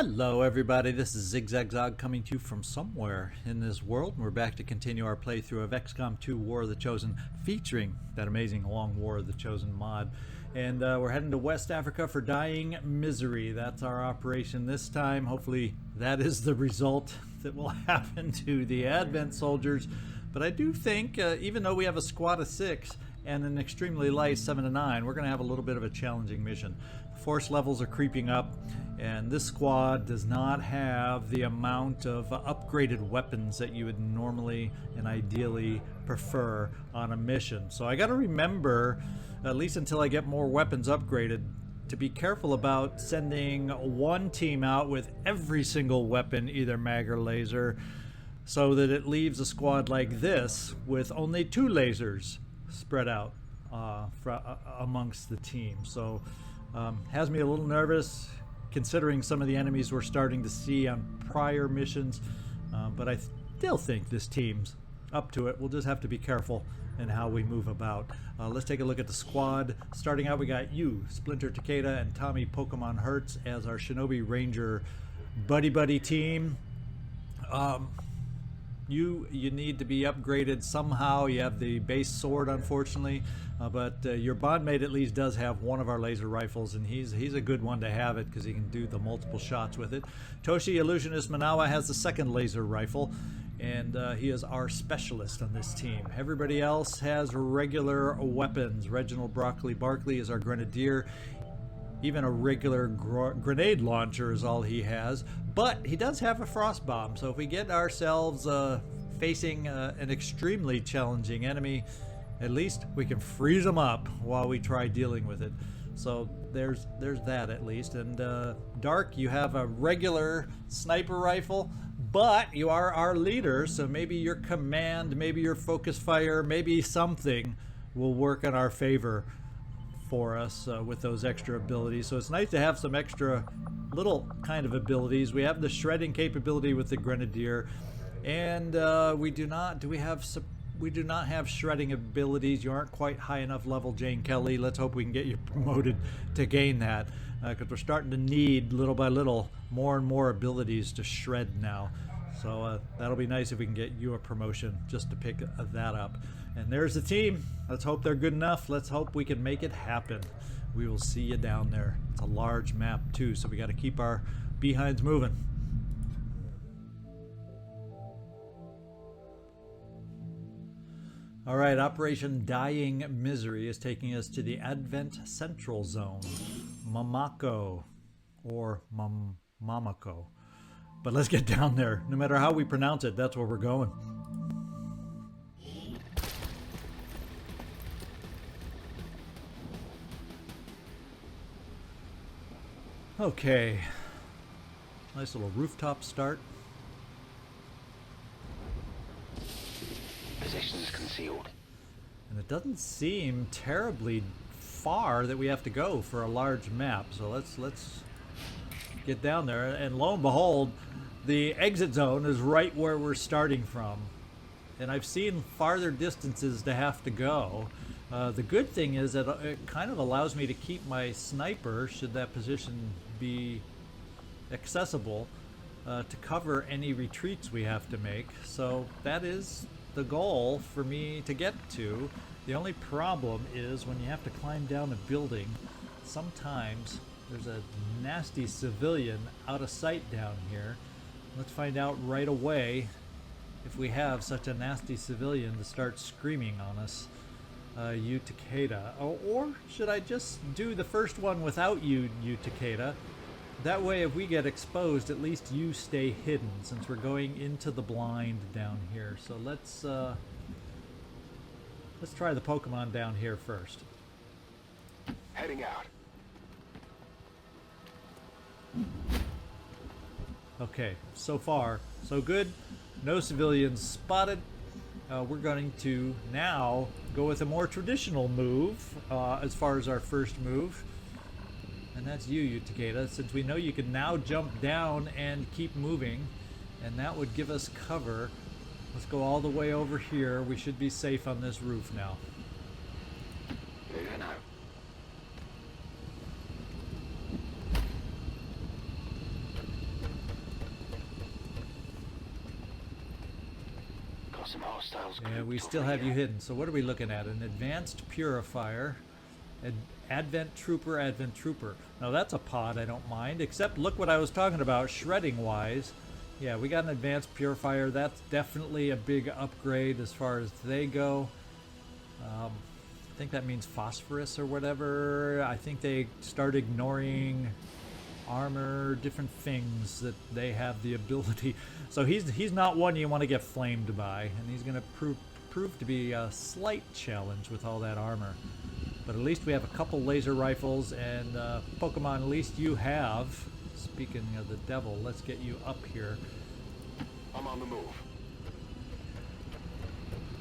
Hello everybody, this is ZigZagZog coming to you from somewhere in this world. We're back to continue our playthrough of XCom 2 War of the Chosen, featuring that amazing Long War of the Chosen mod. And we're heading to West Africa for Dying Misery. That's our operation this time. Hopefully that is the result that will happen to the Advent soldiers. But I do think, even though we have a squad of 6 and an extremely light 7 to 9, we're going to have a little bit of a challenging mission. Force levels are creeping up, and this squad does not have the amount of upgraded weapons that you would normally and ideally prefer on a mission. So I got to remember, at least until I get more weapons upgraded, to be careful about sending one team out with every single weapon, either mag or laser, so that it leaves a squad like this with only 2 lasers spread out amongst the team. So has me a little nervous considering some of the enemies we're starting to see on prior missions, but I still think this team's up to it. We'll just have to be careful in how we move about. Let's take a look at the squad. Starting out, we got you, Splinter, Takeda, and Tommy Pokemon Hertz as our Shinobi Ranger buddy team. You need to be upgraded somehow. You have the base sword, unfortunately, but your bondmate at least does have one of our laser rifles, and he's a good one to have it because he can do the multiple shots with it. Toshi, Illusionist, Manawa has the second laser rifle, and he is our specialist on this team. Everybody else has regular weapons. Reginald, Brocolli, Barclay is our grenadier. Even a regular grenade launcher is all he has, but he does have a frost bomb. So if we get ourselves facing an extremely challenging enemy, at least we can freeze them up while we try dealing with it. So there's that at least. And Dark, you have a regular sniper rifle, but you are our leader, so maybe your command, maybe your focus fire, maybe something will work in our favor for us with those extra abilities. So it's nice to have some extra little kind of abilities. We have the shredding capability with the grenadier, and we do not have shredding abilities. You aren't quite high enough level, Jane Kelly. Let's hope we can get you promoted to gain that, because we're starting to need little by little more and more abilities to shred now. So that'll be nice if we can get you a promotion just to pick that up. And there's the team. Let's hope they're good enough. Let's hope we can make it happen. We will see you down there. It's a large map too, so we got to keep our behinds moving. All right, Operation Dying Misery is taking us to the Advent Central Zone, Mamako, or Mamako. But let's get down there. No matter how we pronounce it, that's where we're going. Okay, nice little rooftop start. Positions concealed. And it doesn't seem terribly far that we have to go for a large map. So let's get down there. And lo and behold, the exit zone is right where we're starting from. And I've seen farther distances to have to go. The good thing is that it kind of allows me to keep my sniper, should that position be accessible, to cover any retreats we have to make. So that is the goal for me to get to. The only problem is when you have to climb down a building, sometimes there's a nasty civilian out of sight down here. Let's find out right away if we have such a nasty civilian to start screaming on us. You, Takeda. Or should I just do the first one without you, Takeda? That way, if we get exposed, at least you stay hidden, since we're going into the blind down here. So let's try the Pokemon down here first. Heading out. Okay, so far, so good. No civilians spotted. We're going to now go with a more traditional move as far as our first move. And that's you, Takeda, since we know you can now jump down and keep moving. And that would give us cover. Let's go all the way over here. We should be safe on this roof now. Moving out. Some hostiles. And we still have you hidden. So what are we looking at? An advanced purifier. Advent Trooper. Now that's a pod I don't mind, except look what I was talking about shredding wise. Yeah, we got an advanced purifier. That's definitely a big upgrade as far as they go. I think that means phosphorus or whatever. I think they start ignoring armor, different things that they have the ability. So he's not one you want to get flamed by, and he's going to prove to be a slight challenge with all that armor. But at least we have a couple laser rifles, and Pokemon, at least you have. Speaking of the devil, let's get you up here. I'm on the move.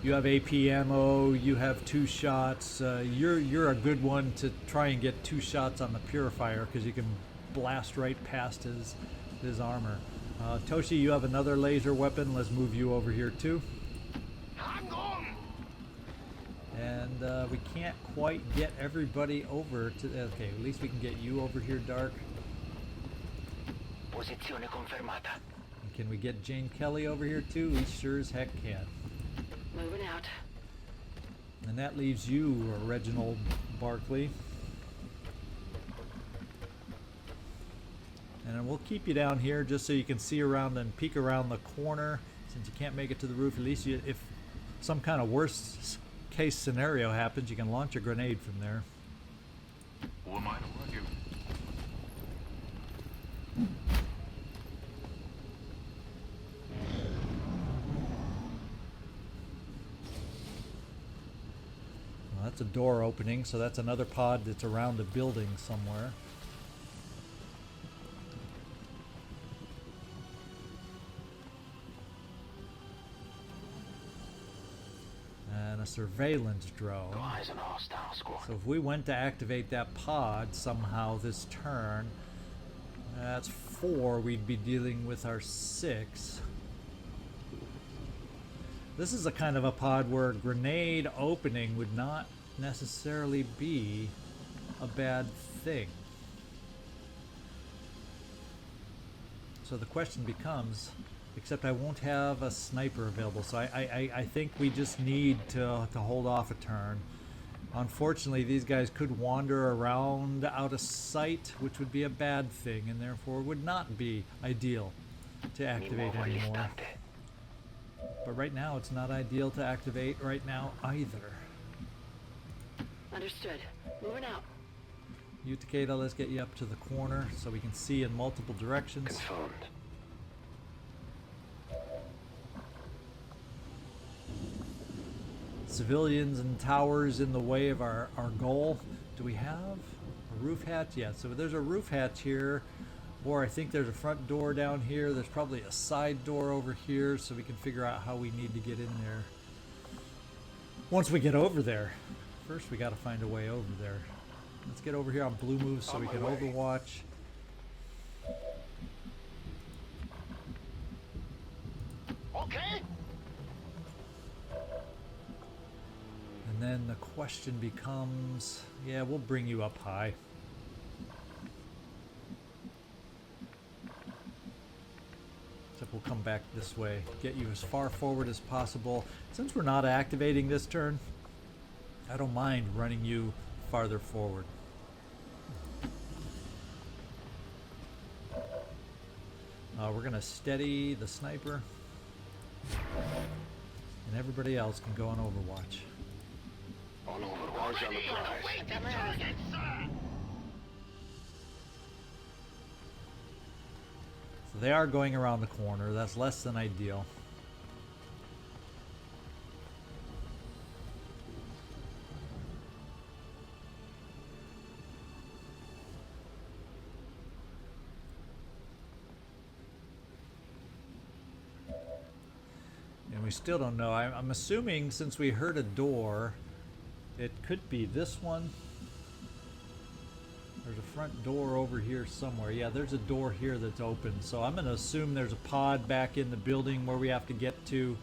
You have AP ammo, you have 2 shots. You're a good one to try and get 2 shots on the purifier because you can blast right past his armor. Toshi, you have another laser weapon. Let's move you over here too. I'm gone. And we can't quite get everybody over to... Okay, at least we can get you over here, Dark. Posizione confermata. And can we get Jane Kelly over here too? We sure as heck can. Moving out. And that leaves you, Reginald Barclay. And then we'll keep you down here just so you can see around and peek around the corner. Since you can't make it to the roof, at least if some kind of worst case scenario happens, you can launch a grenade from there. Who am I to argue? Well, that's a door opening, so that's another pod that's around a building somewhere. And a surveillance drone. Eyes on hostile squad. So if we went to activate that pod somehow this turn, that's 4. We'd be dealing with our 6. This is a kind of a pod where grenade opening would not necessarily be a bad thing. So the question becomes, except I won't have a sniper available, so I think we just need to hold off a turn. Unfortunately, these guys could wander around out of sight, which would be a bad thing, and therefore would not be ideal to activate anymore. But right now, it's not ideal to activate right now either. Understood. Moving out. You, Takeda, let's get you up to the corner so we can see in multiple directions. Confirmed. Civilians and towers in the way of our goal. Do we have a roof hatch? Yeah, so there's a roof hatch here, or I think there's a front door down here. There's probably a side door over here, so we can figure out how we need to get in there. Once we get over there. First we gotta find a way over there. Let's get over here on blue moves so we can overwatch. Okay. And then the question becomes, yeah, we'll bring you up high. Except we'll come back this way, get you as far forward as possible. Since we're not activating this turn, I don't mind running you farther forward. We're gonna steady the sniper, and everybody else can go on Overwatch. On Overwatch on the prize. So they are going around the corner. That's less than ideal. And we still don't know. I'm assuming since we heard a door, it could be this one. There's a front door over here somewhere. Yeah, there's a door here that's open. So I'm going to assume there's a pod back in the building where we have to get to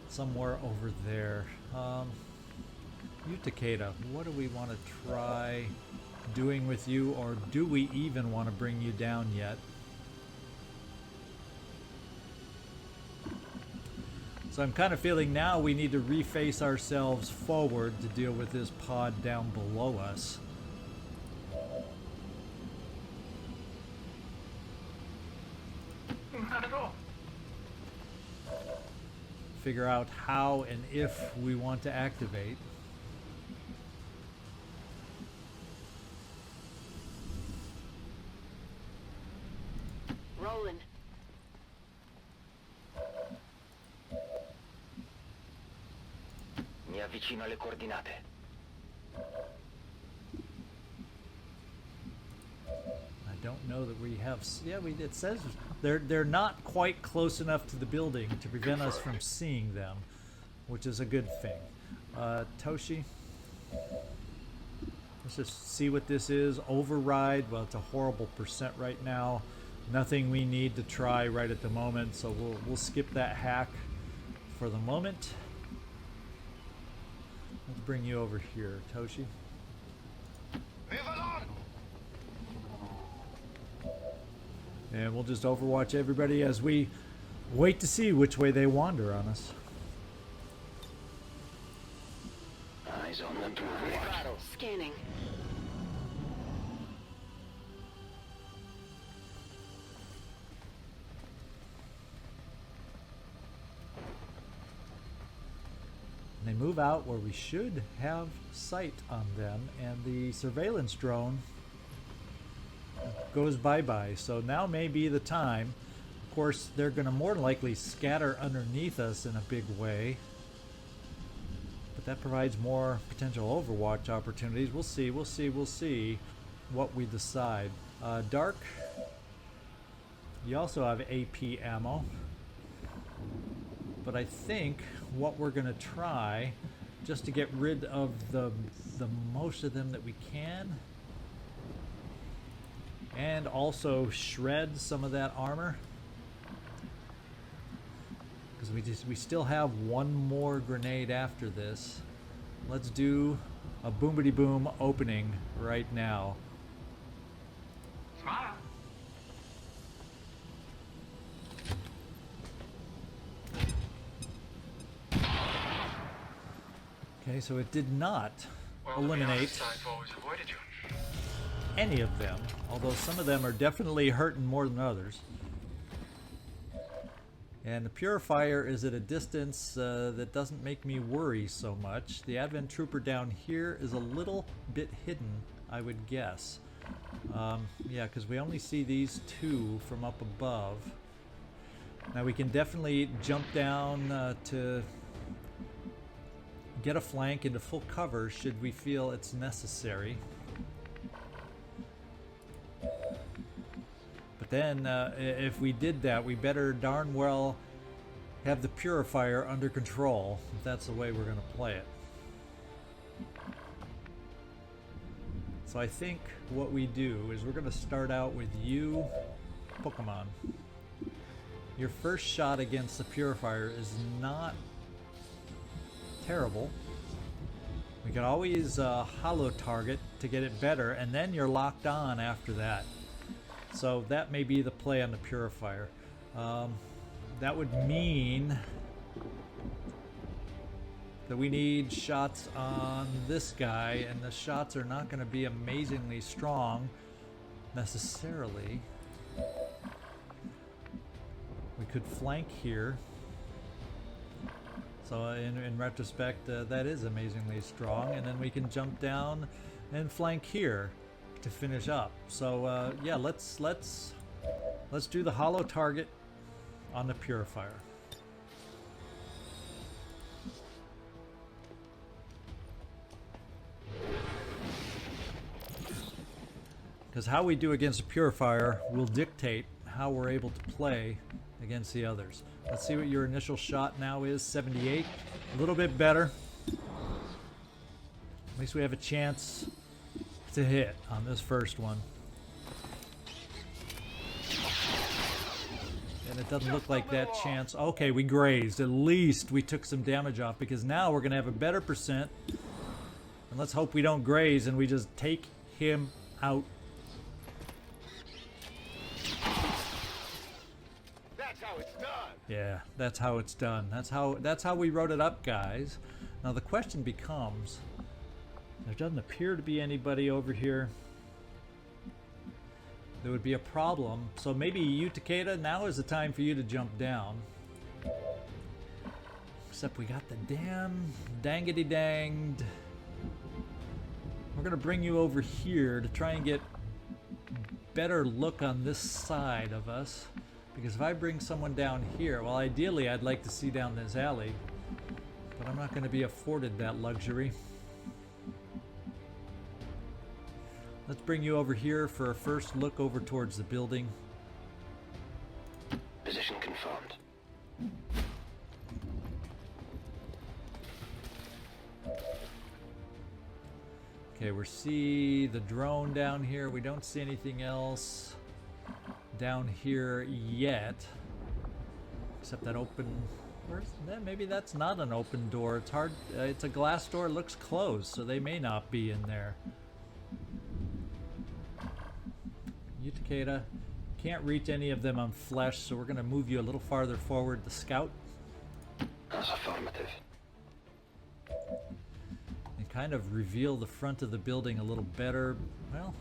somewhere over there. You, Takeda, what do we want to try doing with you, or do we even want to bring you down yet? So I'm kind of feeling now we need to reface ourselves forward to deal with this pod down below us. Not at all. Figure out how and if we want to activate. Rolling. Mi avvicino alle coordinate. I don't know that we have. Yeah, it says they're not quite close enough to the building to prevent us from seeing them, which is a good thing. Toshi, let's just see what this is. Override. Well, it's a horrible percent right now. Nothing we need to try right at the moment, so we'll skip that hack for the moment. Let's bring you over here, Toshi. And we'll just overwatch everybody as we wait to see which way they wander on us. Eyes on them to overwatch. Scanning. And they move out where we should have sight on them, and the surveillance drone goes bye-bye. So now may be the time. Of course, they're going to more than likely scatter underneath us in a big way, but that provides more potential overwatch opportunities. We'll see what we decide. Dark, you also have AP ammo, but I think what we're going to try, just to get rid of the most of them that we can, and also shred some of that armor, because we still have one more grenade after this. Let's do a boomity boom opening right now. Smile. Okay, so it did not eliminate I've always avoided you. any of them, although some of them are definitely hurting more than others. And the purifier is at a distance that doesn't make me worry so much. The Advent Trooper down here is a little bit hidden, I would guess. Yeah, because we only see these two from up above. Now we can definitely jump down to get a flank into full cover should we feel it's necessary. But then if we did that, we better darn well have the purifier under control, if that's the way we're going to play it. So I think what we do is we're going to start out with you, Pokemon. Your first shot against the purifier is not terrible. We can always holo target to get it better, and then you're locked on after that. So that may be the play on the purifier. That would mean that we need shots on this guy, and the shots are not going to be amazingly strong necessarily. We could flank here. So in retrospect, that is amazingly strong, and then we can jump down and flank here to finish up. So yeah, let's do the holo target on the purifier. Because how we do against a purifier will dictate how we're able to play against the others. Let's see what your initial shot now is. 78. A little bit better. At least we have a chance to hit on this first one. And it doesn't look like that chance. Okay, we grazed. At least we took some damage off, because now we're going to have a better percent. And let's hope we don't graze and we just take him out. That's how it's done. Yeah, that's how it's done. That's how we wrote it up, guys. Now the question becomes, there doesn't appear to be anybody over here. There would be a problem. So maybe you, Takeda, now is the time for you to jump down. Except we got the damn dangity danged. We're gonna bring you over here to try and get better look on this side of us. Because if I bring someone down here, well, ideally I'd like to see down this alley, but I'm not going to be afforded that luxury. Let's bring you over here for a first look over towards the building. Position confirmed. Okay, we see the drone down here. We don't see anything else down here yet, except that open. Where's that? Maybe that's not an open door. It's hard. It's a glass door. It looks closed, so they may not be in there. You, Takeda, can't reach any of them on flesh, so we're going to move you a little farther forward. The scout. That's affirmative. And kind of reveal the front of the building a little better. Well,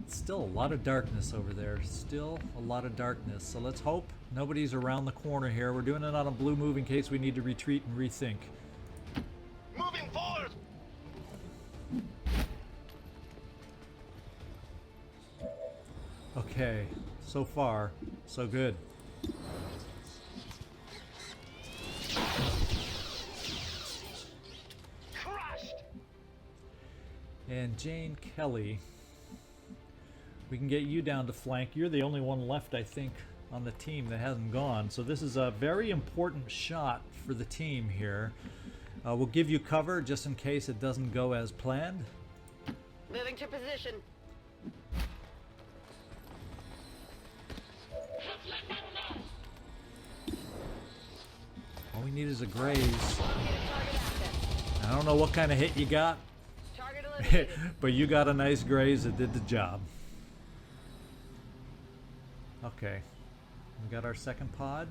still a lot of darkness over there. Still a lot of darkness. So let's hope nobody's around the corner here. We're doing it on a blue move in case we need to retreat and rethink. Moving forward. Okay, so far, so good. Crushed. And Jane Kelly, we can get you down to flank. You're the only one left, I think, on the team that hasn't gone. So this is a very important shot for the team here. We'll give you cover just in case it doesn't go as planned. Moving to position. All we need is a graze. Target active. I don't know what kind of hit you got, Target eliminated. but you got a nice graze that did the job. Okay, we got our second pod,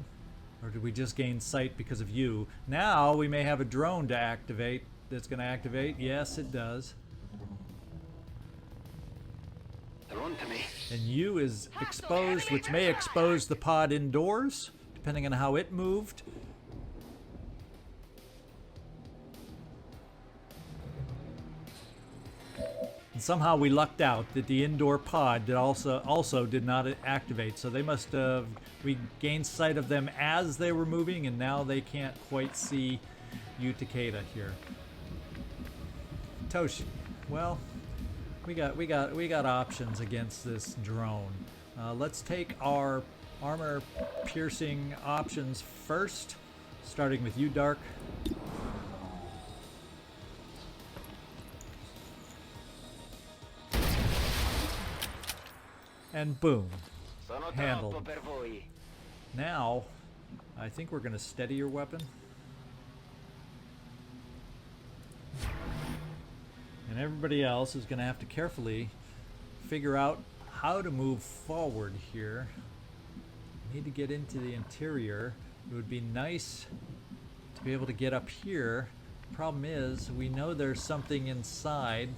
or did we just gain sight because of you? Now we may have a drone to activate. That's going to activate. Yes, it does. They're on to me. And you is exposed, which may expose the pod indoors, depending on how it moved. And somehow we lucked out that the indoor pod did also did not activate. So they must have, we gained sight of them as they were moving, and now they can't quite see you, Takeda, here. Toshi, well, we got options against this drone. Let's take our armor piercing options first, starting with you, Dark. And boom, Sono handled. troppo per voi. Now, I think we're going to steady your weapon. And everybody else is going to have to carefully figure out how to move forward here. We need to get into the interior. It would be nice to be able to get up here. Problem is, we know there's something inside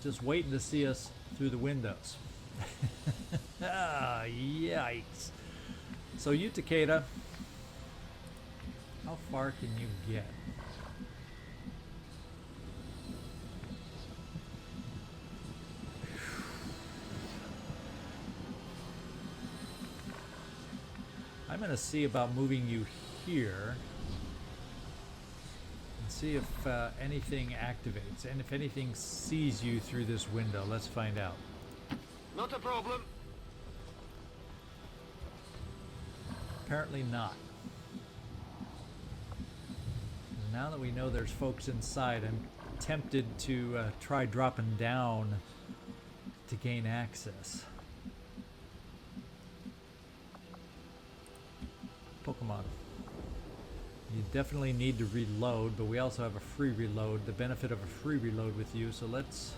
just waiting to see us through the windows. Ah, yikes. So you, Takeda, how far can you get? I'm going to see about moving you here and see if anything activates and if anything sees you through this window. Let's find out. Not a problem. Apparently not. Now that we know there's folks inside, I'm tempted to try dropping down to gain access. Pokemon. You definitely need to reload, but we also have a free reload, the benefit of a free reload with you, so let's...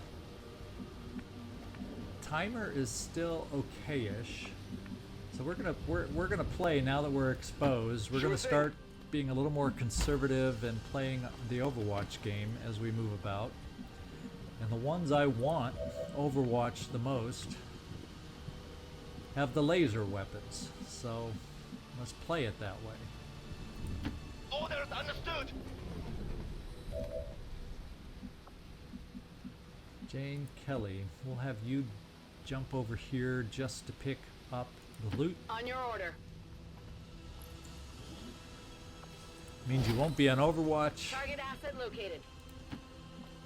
Timer is still okay-ish. So we're gonna play now that we're exposed. We're gonna start being a little more conservative and playing the Overwatch game as we move about. And the ones I want Overwatch the most have the laser weapons. So let's play it that way. Orders understood. Jane Kelly, we'll have you jump over here just to pick up the loot. On your order. Means you won't be on Overwatch, Target asset located.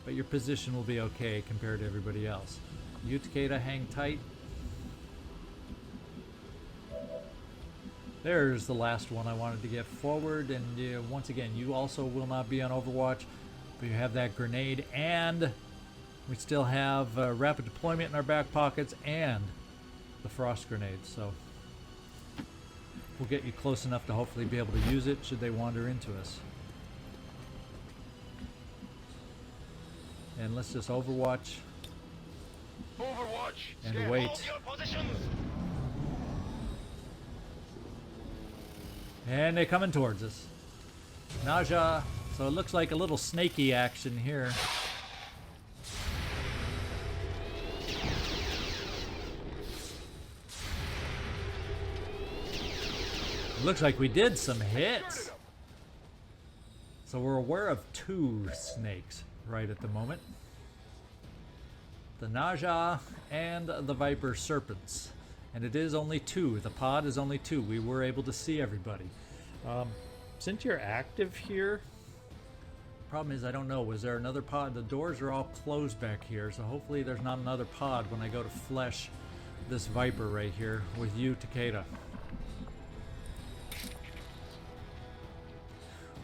but your position will be okay compared to everybody else. You, Takeda, hang tight. There's the last one I wanted to get forward, and once again, you also will not be on Overwatch, but you have that grenade, and we still have rapid deployment in our back pockets and the frost grenade, so we'll get you close enough to hopefully be able to use it should they wander into us. And let's just Overwatch Overwatch. and Stay wait. hold your positions. And they're coming towards us. Naja, so it looks like a little snaky action here. Looks like we did some hits. So we're aware of 2 snakes right at the moment. The Naja and the Viper Serpents. And it is only 2. The pod is only 2. We were able to see everybody. Since you're active here, problem is I don't know. Was there another pod? The doors are all closed back here, so hopefully there's not another pod when I go to flesh this Viper right here with you, Takeda.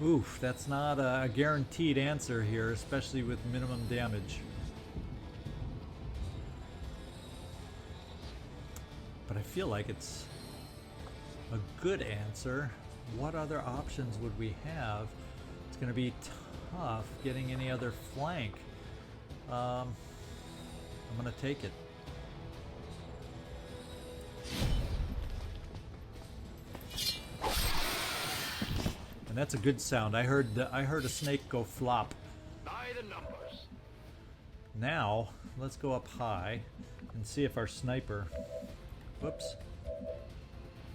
Oof, that's not a guaranteed answer here, especially with minimum damage. But I feel like it's a good answer. What other options would we have? It's going to be tough getting any other flank. I'm going to take it. And that's a good sound. I heard a snake go flop. By the numbers. Now, let's go up high and see if our sniper... Whoops.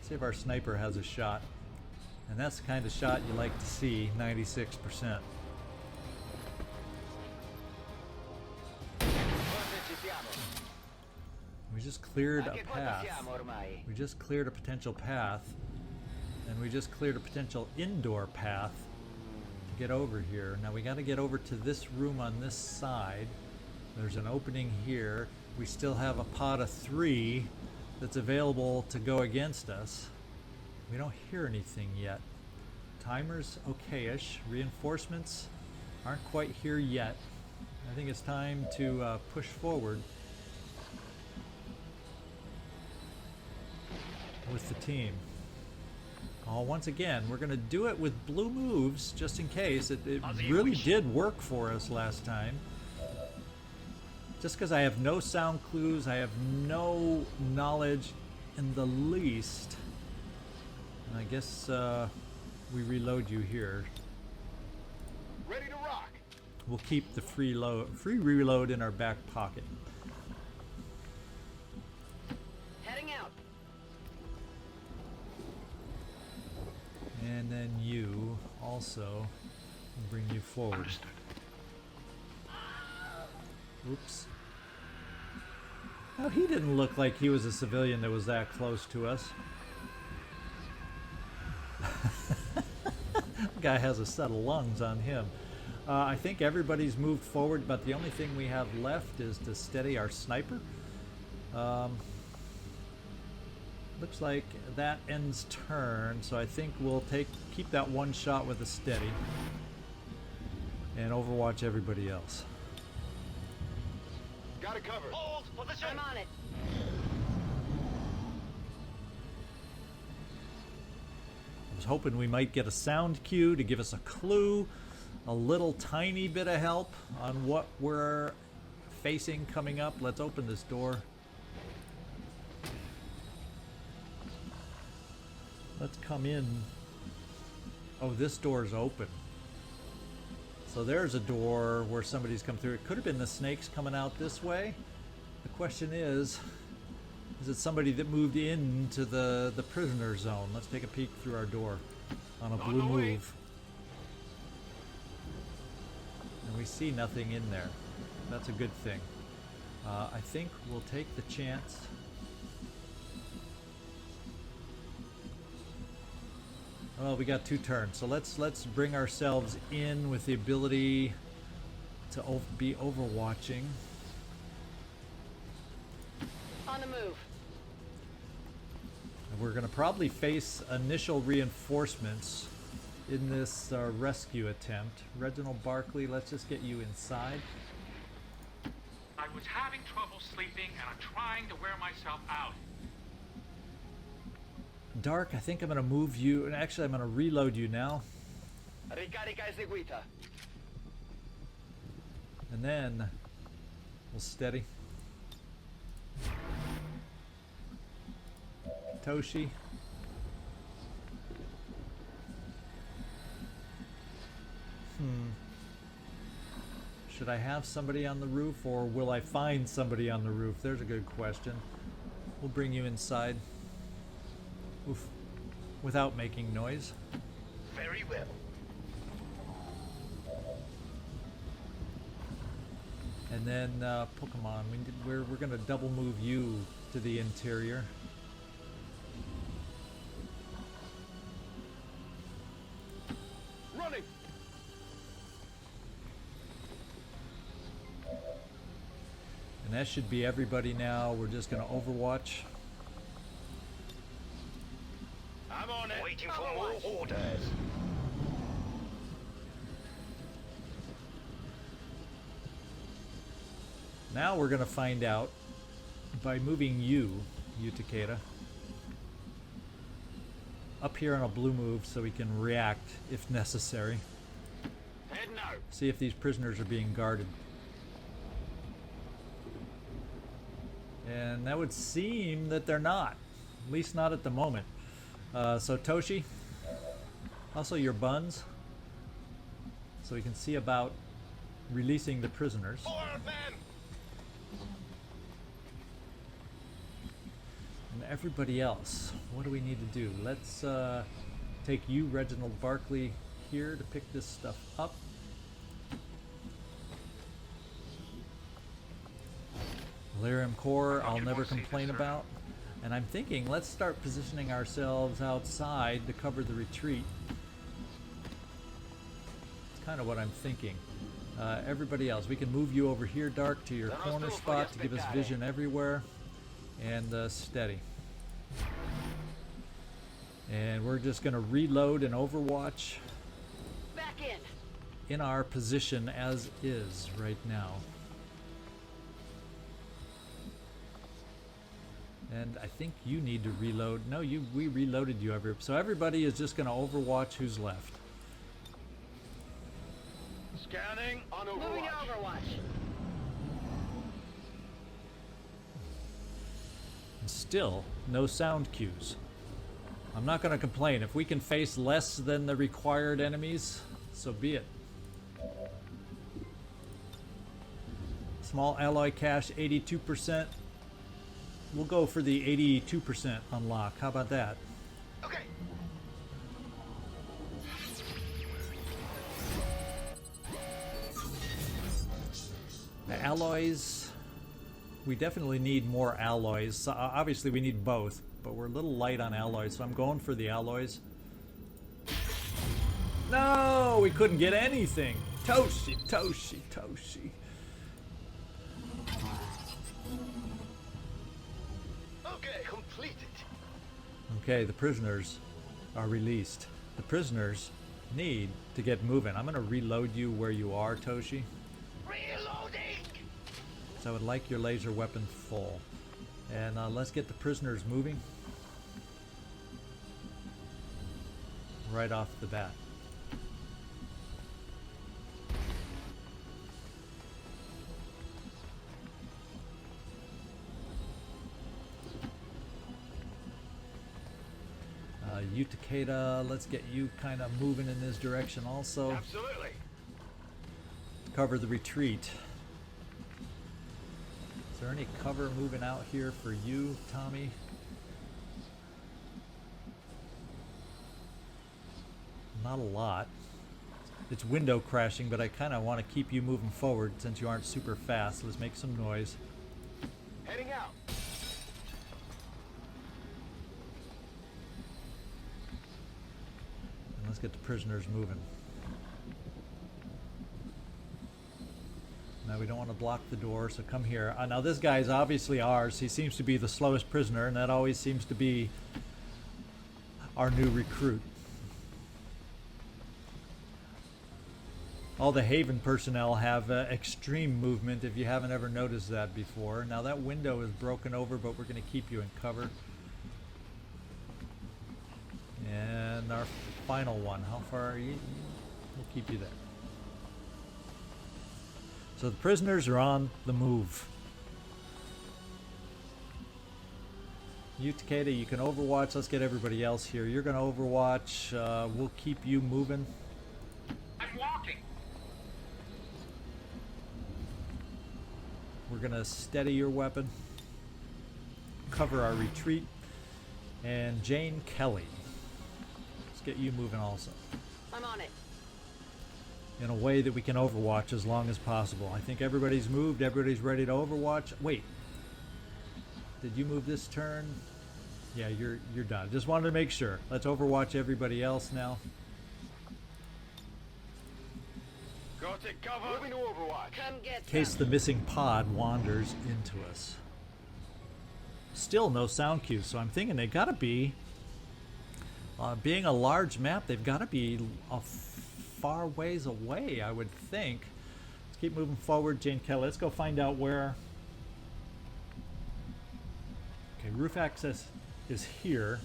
See if our sniper has a shot. And that's the kind of shot you like to see, 96%. We just cleared a path. We just cleared a potential path. And we just cleared a potential indoor path to get over here. Now we got to get over to this room on this side. There's an opening here. We still have a pod of 3 that's available to go against us. We don't hear anything yet. Timer's okay-ish. Reinforcements aren't quite here yet. I think it's time to push forward with the team. Oh, once again, we're going to do it with blue moves, just in case. It really did work for us last time. Just because I have no sound clues, I have no knowledge in the least. And I guess we reload you here. Ready to rock. We'll keep the free reload in our back pocket. Heading out. And then you also bring you forward. Understood. Oops. Now he didn't look like he was a civilian that was that close to us. Guy has a set of lungs on him. I think everybody's moved forward, but the only thing we have left is to steady our sniper. Looks like that ends turn, so I think we'll keep that one shot with a steady and overwatch everybody else. Got it covered. Hold position. I'm on it. I was hoping we might get a sound cue to give us a clue, a little tiny bit of help on what we're facing coming up. Let's open this door. Let's come in. Oh, this door's open. So there's a door where somebody's come through. It could have been the snakes coming out this way. The question is it somebody that moved into the prisoner zone? Let's take a peek through our door on a blue move. And we see nothing in there. That's a good thing. I think we'll take the chance. Well, we got 2 turns, so let's bring ourselves in with the ability to be overwatching. On the move. And we're going to probably face initial reinforcements in this rescue attempt. Reginald, Barclay, let's just get you inside. I was having trouble sleeping and I'm trying to wear myself out. Dark, I think I'm going to move you, and actually I'm going to reload you now. Ricarica eseguita. And then we'll steady. Toshi. Should I have somebody on the roof, or will I find somebody on the roof? There's a good question. We'll bring you inside. Oof. Without making noise. Very well. And then Pokemon, we're going to double move you to the interior. Running. And that should be everybody now. We're just going to overwatch. I'm on it. Waiting for more orders. Now we're going to find out by moving you Takeda, up here on a blue move so we can react if necessary. Head now. See if these prisoners are being guarded. And that would seem that they're not. At least not at the moment. So Toshi, also your buns, so we can see about releasing the prisoners. Forward, man. And everybody else, what do we need to do? Let's take you, Reginald, Barclay, here to pick this stuff up. Lyrium Core, I'll never complain about. And I'm thinking, let's start positioning ourselves outside to cover the retreat. It's kind of what I'm thinking. Everybody else, we can move you over here, Dark, to your corner spot to give us vision everywhere. And steady. And we're just going to reload and overwatch Back in our position as is right now. And I think you need to reload. No, we reloaded you so everybody is just going to overwatch who's left. Scanning on Moving to overwatch. Overwatch. And still, no sound cues. I'm not going to complain. If we can face less than the required enemies, so be it. Small alloy cache, 82%. We'll go for the 82% unlock. How about that? Okay. The alloys, we definitely need more alloys. So, obviously we need both, but we're a little light on alloys, so I'm going for the alloys. No, we couldn't get anything. Toshi. Okay, completed. Okay, the prisoners are released. The prisoners need to get moving. I'm going to reload you where you are, Toshi. Reloading. So I would like your laser weapon full. And let's get the prisoners moving. Right off the bat. you, Takeda. Let's get you kind of moving in this direction also. Absolutely. Cover the retreat. Is there any cover moving out here for you, Tommy? Not a lot. It's window crashing, but I kind of want to keep you moving forward since you aren't super fast. Let's make some noise. Heading out. And let's get the prisoners moving. Now we don't want to block the door, so come here. Now this guy is obviously ours. He seems to be the slowest prisoner, and that always seems to be our new recruit. All the Haven personnel have extreme movement, if you haven't ever noticed that before. Now that window is broken over, but we're going to keep you in cover. And our final one, how far are you? We'll keep you there. So the prisoners are on the move. You, Takeda, you can overwatch. Let's get everybody else here. You're going to overwatch. We'll keep you moving. I'm walking. We're going to steady your weapon. Cover our retreat. And Jane Kelly. Let's get you moving also. I'm on it. In a way that we can overwatch as long as possible. I think everybody's moved. Everybody's ready to overwatch. Wait. Did you move this turn? Yeah, you're done. Just wanted to make sure. Let's overwatch everybody else now. Got it covered. Moving to Overwatch. Come get In case the missing pod wanders into us. Still no sound cues, so I'm thinking they gotta be, being a large map, they've gotta be a far ways away, I would think. Let's keep moving forward, Jane Kelly. Let's go find out where. Okay, roof access is here.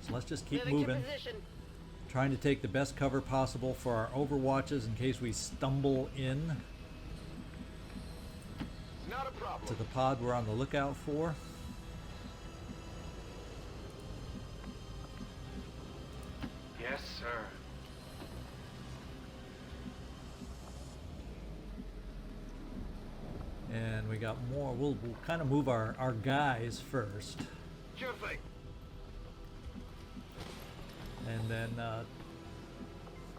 So let's just keep moving to moving. position. Trying to take the best cover possible for our overwatches in case we stumble in Not a problem. to the pod we're on the lookout for. Yes, sir. And we got more. We'll kind of move our guys first. Sure thing. And then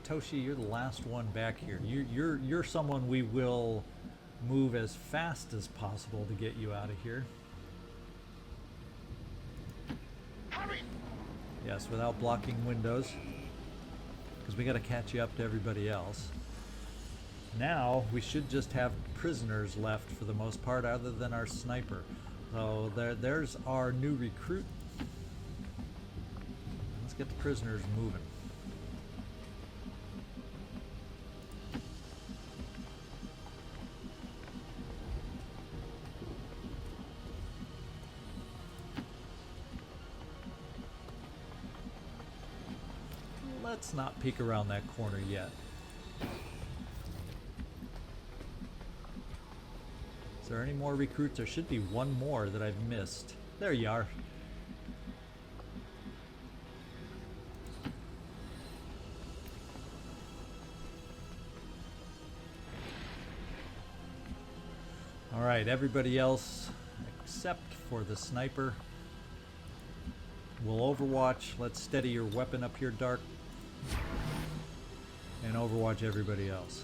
Toshi, you're the last one back here. You're someone we will move as fast as possible to get you out of here. Hurry. Yes, without blocking windows, because we got to catch you up to everybody else. Now we should just have prisoners left for the most part, other than our sniper. So there's our new recruit. Let's get the prisoners moving. Let's not peek around that corner yet. Is there any more recruits? There should be one more that I've missed. There you are. Alright, everybody else except for the sniper will overwatch. Let's steady your weapon up here, Dark. And overwatch everybody else.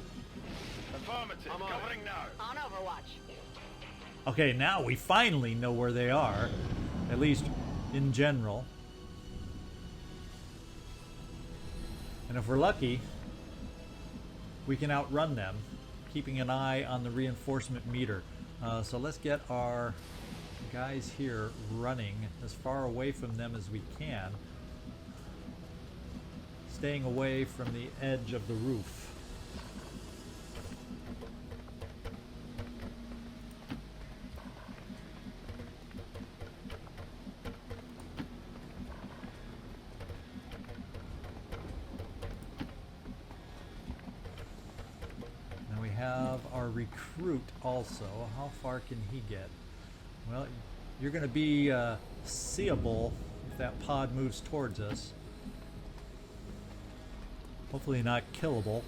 Affirmative. I'm on Covering now. On Overwatch. Okay, now we finally know where they are, at least in general. And if we're lucky, we can outrun them, keeping an eye on the reinforcement meter. So let's get our guys here running as far away from them as we can, staying away from the edge of the roof. Now we have our recruit also. How far can he get? Well, you're going to be seeable if that pod moves towards us. Hopefully not killable.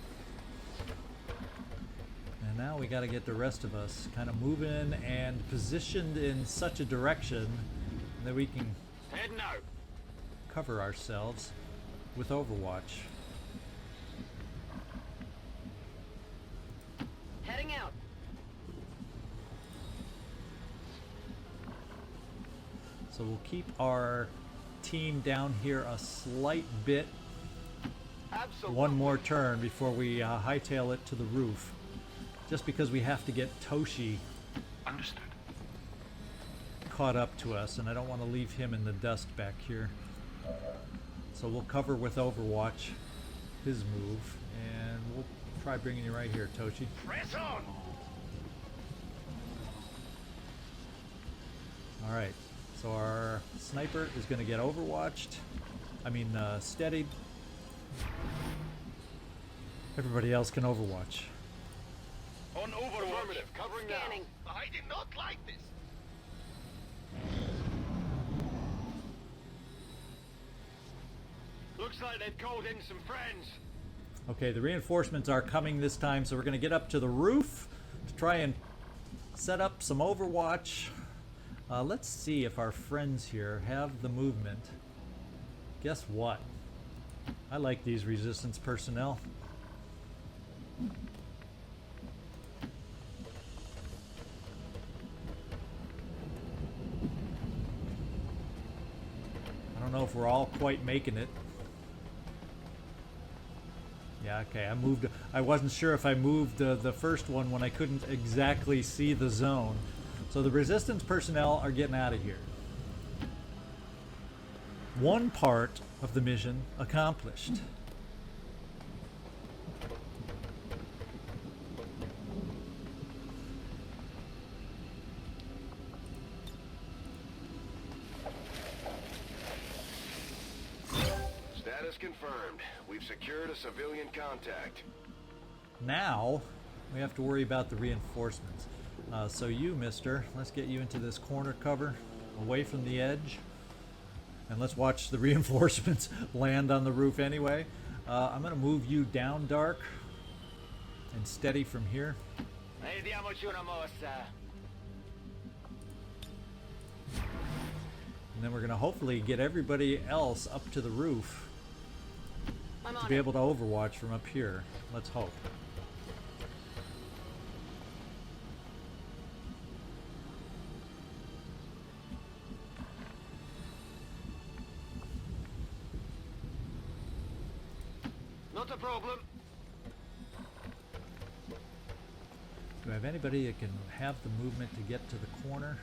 And now we got to get the rest of us kind of moving and positioned in such a direction that we can Heading out. cover ourselves with Overwatch. Heading out. So we'll keep our team down here a slight bit. Absolutely. One more turn before we hightail it to the roof. Just because we have to get Toshi Understood. caught up to us, and I don't want to leave him in the dust back here. So we'll cover with Overwatch his move, and we'll try bringing you right here, Toshi. Press on. All right, so our sniper is going to get Overwatched. Steadied. Everybody else can Overwatch. On Overwatch. Affirmative. Covering Scanning. now. I did not like this. Looks like they've called in some friends. Okay, the reinforcements are coming this time, so we're going to get up to the roof to try and set up some Overwatch. Let's see if our friends here have the movement. Guess what? I like these resistance personnel. I don't know if we're all quite making it. Yeah, okay, I wasn't sure if I moved the first one when I couldn't exactly see the zone. So the resistance personnel are getting out of here. One part of the mission accomplished. Status confirmed. We've secured a civilian contact. Now we have to worry about the reinforcements. So you, mister, let's get you into this corner cover, away from the edge. And let's watch the reinforcements land on the roof anyway. I'm going to move you down, Dark, and steady from here. Diamoci una mossa. And then we're going to hopefully get everybody else up to the roof I'm to on be it. able to overwatch from up here. Let's hope. Not a problem. Do I have anybody that can have the movement to get to the corner?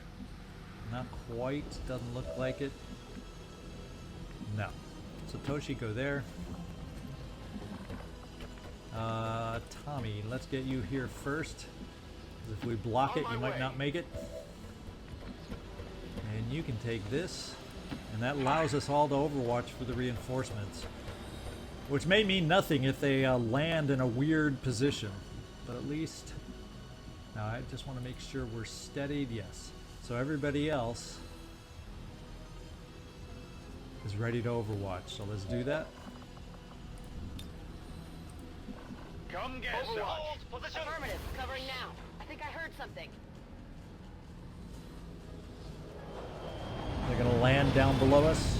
Not quite. Doesn't look like it. No. So Toshi, go there. Tommy, let's get you here first. If we block it, On you my might way. not make it. And you can take this. And that allows us all to overwatch for the reinforcements. Which may mean nothing if they land in a weird position. But at least... Now I just want to make sure we're steadied. Yes. So everybody else is ready to overwatch. So let's do that. Come get Overwatch. Position. Affirmative. Covering now. I think I heard something. They're going to land down below us.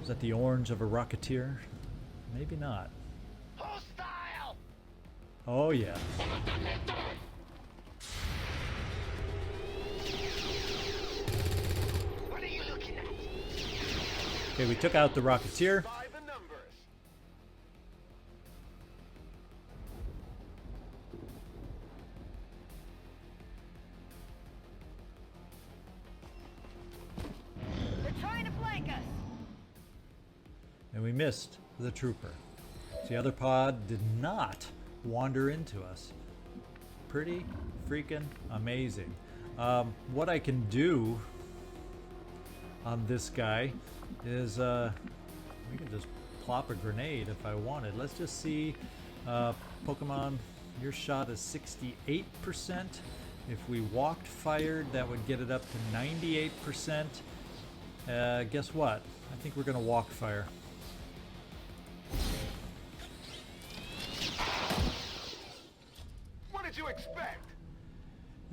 Is that the orange of a Rocketeer? Maybe not. Hostile! Oh yeah. What are you looking at? Okay, we took out the Rocketeer. By the numbers. They're trying to flank us. And we missed the trooper. The other pod did not wander into us. Pretty freaking amazing. What I can do on this guy is we can just plop a grenade if I wanted. Let's just see Pokemon, your shot is 68%. If we walked fired, that would get it up to 98%. Guess what? I think we're going to walk fire. What did you expect?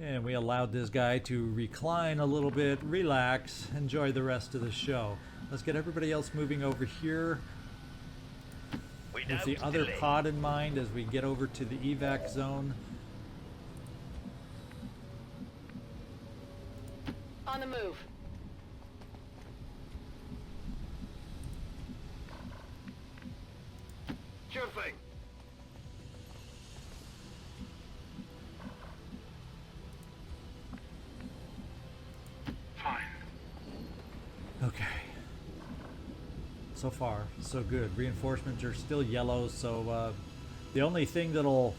And we allowed this guy to recline a little bit, relax, enjoy the rest of the show. Let's get everybody else moving over here with the other pod in mind as we get over to the evac zone. On the move. Sure thing. Fine. Okay. So far, so good. Reinforcements are still yellow, so the only thing that'll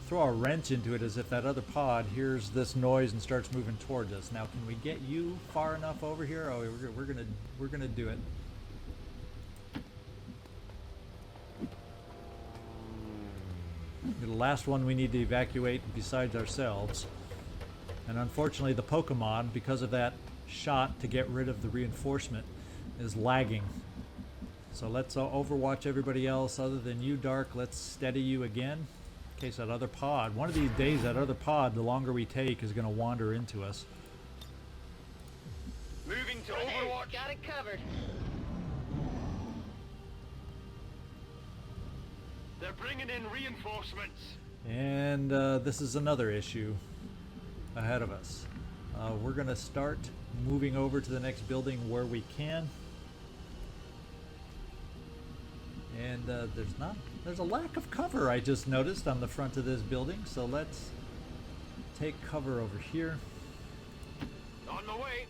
throw a wrench into it is if that other pod hears this noise and starts moving towards us. Now, can we get you far enough over here? Oh, we're gonna do it. You're the last one we need to evacuate besides ourselves. And unfortunately, the Pokemon, because of that shot to get rid of the reinforcement, is lagging. So let's overwatch everybody else other than you, Dark. Let's steady you again. In case that other pod, one of these days, that other pod, the longer we take, is going to wander into us. Moving to Overwatch. Got it covered. They're bringing in reinforcements. And this is another issue ahead of us. We're going to start moving over to the next building where we can. And there's a lack of cover I just noticed on the front of this building, so let's take cover over here. On my way.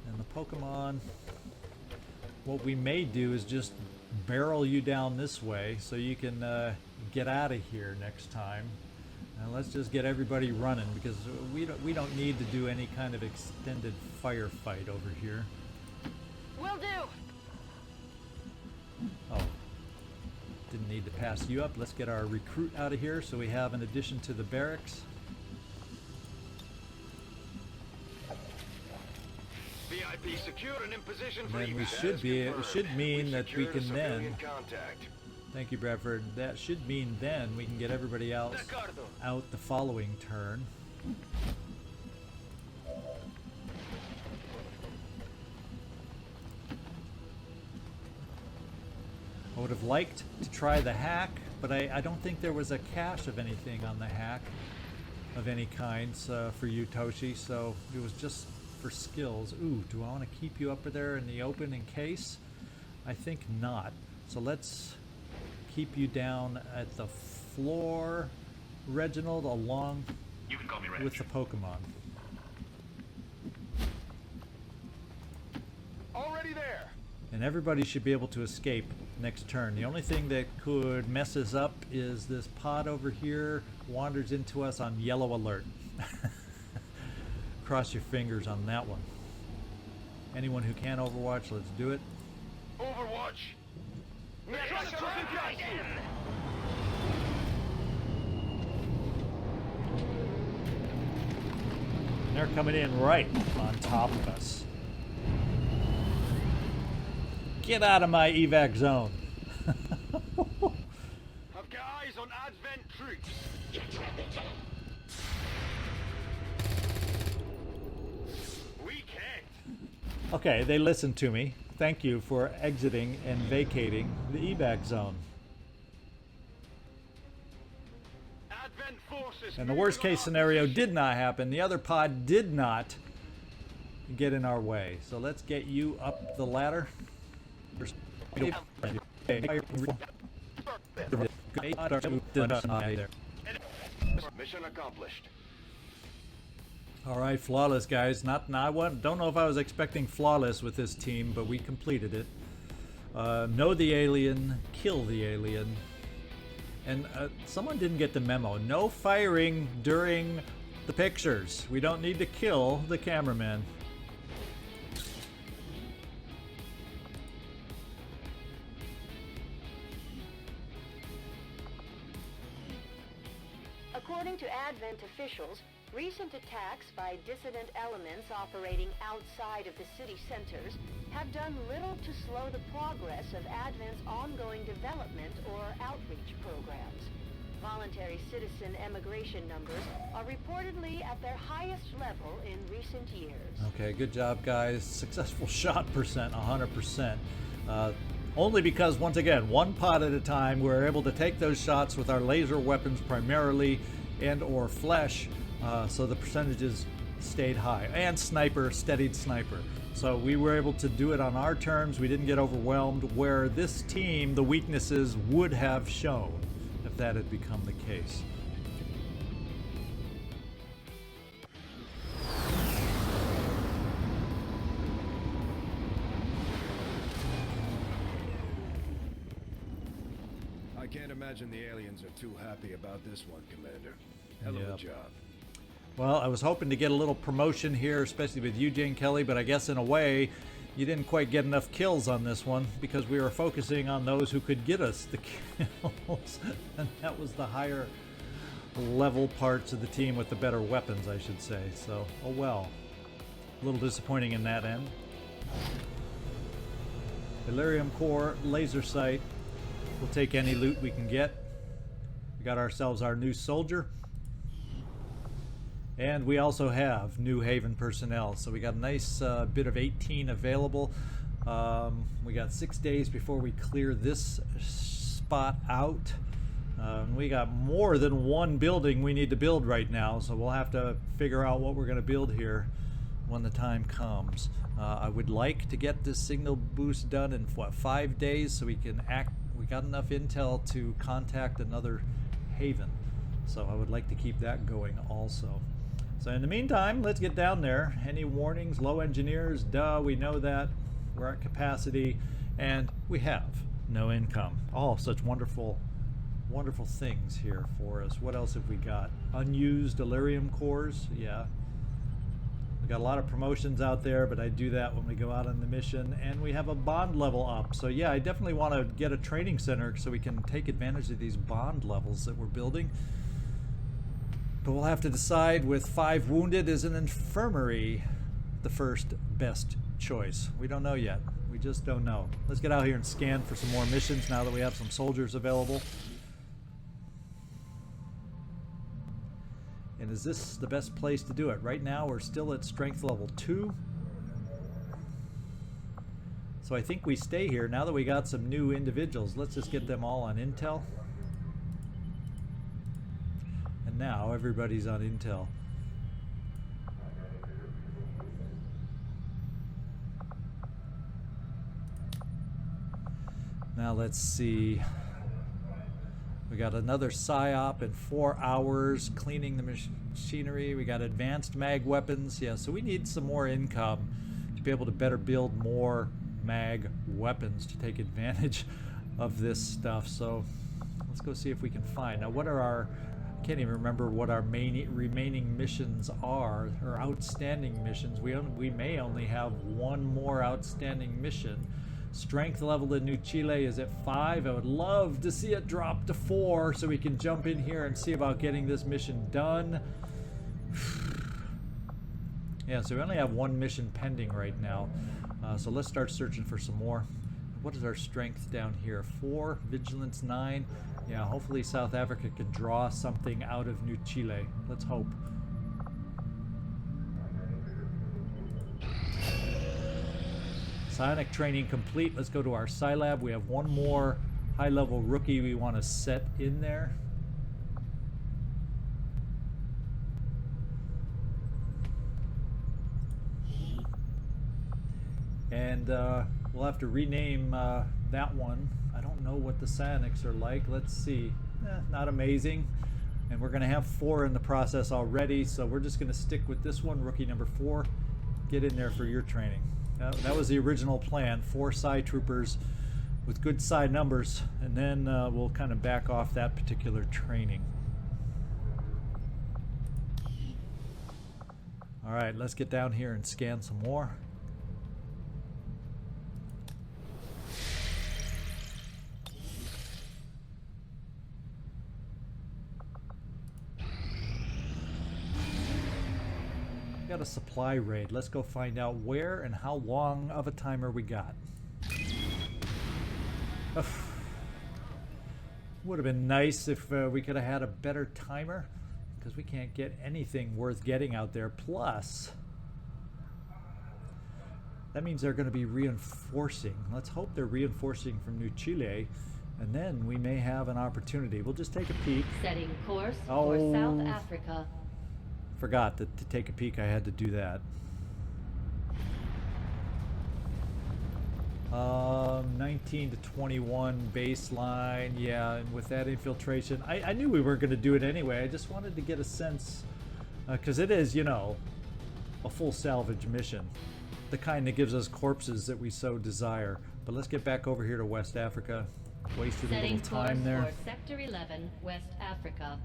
And the Pokemon, what we may do is just barrel you down this way so you can get out of here next time. And let's just get everybody running because we don't need to do any kind of extended firefight over here. Will do. Oh, didn't need to pass you up. Let's get our recruit out of here so we have an addition to the barracks. VIP secure and in position for And we evac. should be. It Confirmed. should mean that we secured can civilian then. contact. Thank you, Bradford. That should mean then we can get everybody else out the following turn. I would have liked to try the hack, but I don't think there was a cache of anything on the hack of any kind for you, Toshi, so it was just for skills. Ooh, do I want to keep you up there in the open in case? I think not. So let's keep you down at the floor, Reginald, along You can call me Reg. with the Pokemon. Already there. And everybody should be able to escape next turn. The only thing that could mess us up is this pod over here wanders into us on yellow alert. Cross your fingers on that one. Anyone who can Overwatch, let's do it. Overwatch. And they're coming in right on top of us. Get out of my evac zone. I've got eyes on Advent troops. We can't. Okay, they listened to me. Thank you for exiting and vacating the evac zone. Advent forces. And the worst case scenario did not happen. The other pod did not get in our way. So let's get you up the ladder. Mission accomplished. All right, flawless, guys. Don't know if I was expecting flawless with this team, but we completed it. Know the alien, kill the alien. And someone didn't get the memo. No firing during the pictures. We don't need to kill the cameraman. officials, recent attacks by dissident elements operating outside of the city centers have done little to slow the progress of Advent's ongoing development or outreach programs. Voluntary citizen emigration numbers are reportedly at their highest level in recent years. Okay, good job, guys. Successful shot percent, 100%. Only because, once again, one pot at a time, we're able to take those shots with our laser weapons primarily and or flesh, so the percentages stayed high. And sniper, steadied sniper. So we were able to do it on our terms. We didn't get overwhelmed, where this team, the weaknesses would have shown if that had become the case. I can't imagine the aliens are too happy about this one, Commander. Hell of a Yep. job. Well, I was hoping to get a little promotion here, especially with you, Jane Kelly, but I guess in a way you didn't quite get enough kills on this one because we were focusing on those who could get us the kills. And that was the higher level parts of the team with the better weapons, I should say. So, oh well. A little disappointing in that end. Delirium Core, laser sight. We'll take any loot we can get. We got ourselves our new soldier. And we also have New Haven personnel. So we got a nice bit of 18 available. We got 6 days before we clear this spot out. We got more than one building we need to build right now. So we'll have to figure out what we're going to build here when the time comes. I would like to get this signal boost done in, what, 5 days so we can act. We got enough intel to contact another haven. So I would like to keep that going also. So in the meantime, let's get down there. Any warnings? Low engineers? Duh, we know that. We're at capacity. And we have no income. All such wonderful, wonderful things here for us. What else have we got? Unused delirium cores? Yeah. We got a lot of promotions out there, but I do that when we go out on the mission. And we have a bond level up. So yeah, I definitely want to get a training center so we can take advantage of these bond levels that we're building. But we'll have to decide with 5 wounded, is an infirmary the first best choice? We don't know yet. We just don't know. Let's get out here and scan for some more missions now that we have some soldiers available. And is this the best place to do it? Right now we're still at strength level 2. So I think we stay here now that we got some new individuals. Let's just get them all on intel. And now everybody's on intel. Now let's see. We got another PSYOP in 4 hours, cleaning the machinery. We got advanced mag weapons. Yeah, so we need some more income to be able to better build more mag weapons to take advantage of this stuff. So let's go see if we can find. Now what are our, I can't even remember what our remaining missions are, or outstanding missions. We may only have one more outstanding mission. Strength level in New Chile is at 5. I would love to see it drop to 4 so we can jump in here and see about getting this mission done. Yeah, so we only have one mission pending right now. So let's start searching for some more. What is our strength down here? 4, vigilance 9. Yeah, hopefully South Africa can draw something out of New Chile. Let's hope. Psionic training complete. Let's go to our Scilab. We have one more high-level rookie we want to set in there. And we'll have to rename that one. I don't know what the psionics are like. Let's see. Not amazing. And we're going to have 4 in the process already, so we're just going to stick with this one, rookie number 4. Get in there for your training. That was the original plan, 4 Psi troopers with good Psi numbers, and then we'll kind of back off that particular training. All right, let's get down here and scan some more. got a supply raid. Let's go find out where and how long of a timer we got. Would have been nice if we could have had a better timer, because we can't get anything worth getting out there. Plus, that means they're going to be reinforcing. Let's hope they're reinforcing from New Chile, and then we may have an opportunity. We'll just take a peek. Setting course for South Africa. Forgot that to take a peek I had to do that. 19 to 21 baseline, yeah, and with that infiltration, I knew we weren't going to do it anyway. I just wanted to get a sense, because it is, you know, a full salvage mission, the kind that gives us corpses that we so desire. But let's get back over here to West Africa. Wasted a little time there. For Sector 11, West Africa.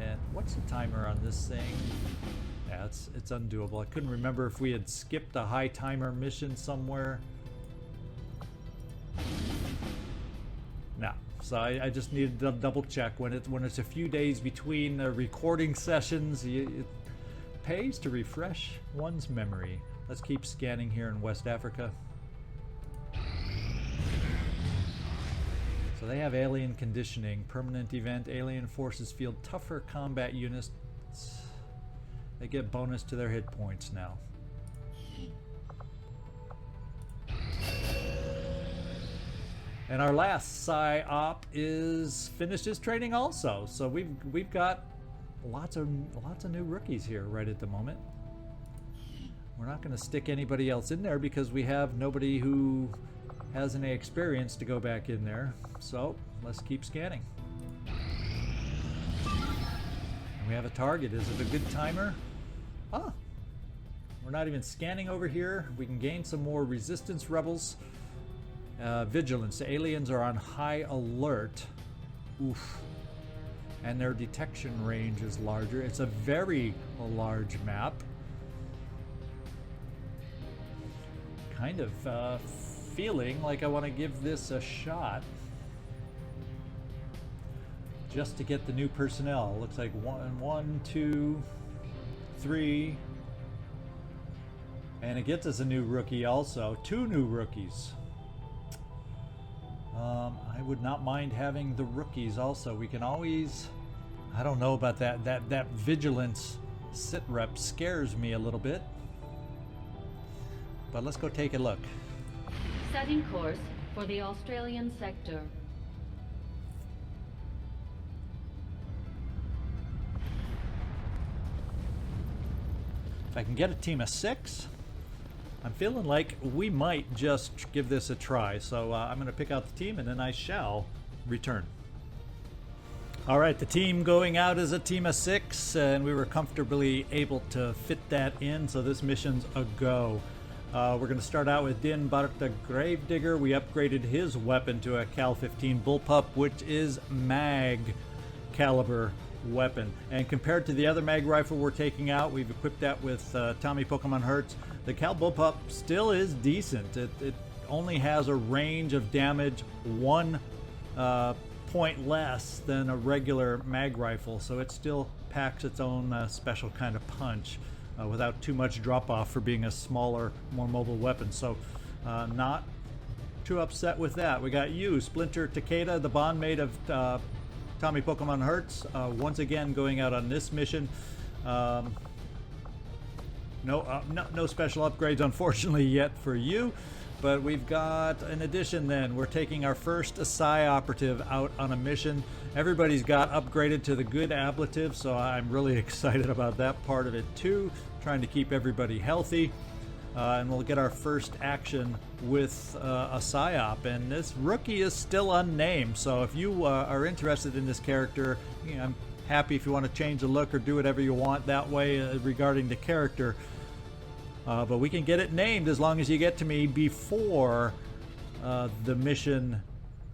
And what's the timer on this thing? Yeah, it's undoable. I couldn't remember if we had skipped a high timer mission somewhere. No. So I just needed to double check when it's a few days between recording sessions. It pays to refresh one's memory. Let's keep scanning here in West Africa. So they have alien conditioning, permanent event, alien forces field tougher combat units. They get bonus to their hit points now. And our last Psi-Op is finished his training also. So we've got lots of new rookies here right at the moment. We're not going to stick anybody else in there because we have nobody who has any experience to go back in there. So let's keep scanning. We have a target. Is it a good timer? Ah, we're not even scanning over here. We can gain some more resistance rebels. Vigilance. The aliens are on high alert. Oof. And their detection range is larger. It's a very large map. Kind of feeling like I want to give this a shot. Just to get the new personnel. Looks like 1, 2, 3. And it gets us a new rookie also. 2 new rookies. I would not mind having the rookies also. We can always... I don't know about that. That vigilance sit rep scares me a little bit. But let's go take a look. Setting course for the Australian sector. If I can get a team of 6, I'm feeling like we might just give this a try. So I'm going to pick out the team and then I shall return. All right, the team going out is a team of 6, and we were comfortably able to fit that in. So this mission's a go. We're going to start out with Din Barak the Gravedigger. We upgraded his weapon to a Cal 15 Bullpup, which is mag caliber weapon. And compared to the other mag rifle we're taking out, we've equipped that with Tommy Pokemon Hertz. The Cal Bullpup still is decent. It only has a range of damage 1 point less than a regular mag rifle, so it still packs its own special kind of punch without too much drop off for being a smaller, more mobile weapon. So not too upset with that. We got you, Splinter Takeda, the bondmate of Tommy Pokemon Hertz, once again going out on this mission. No special upgrades unfortunately yet for you, but we've got, in addition then, we're taking our first Psi operative out on a mission. Everybody's got upgraded to the good ablative, so I'm really excited about that part of it too, trying to keep everybody healthy. And we'll get our first action with a Psi-Op, and this rookie is still unnamed, so if you are interested in this character, you know, I'm happy if you want to change the look or do whatever you want that way regarding the character. But we can get it named as long as you get to me before the mission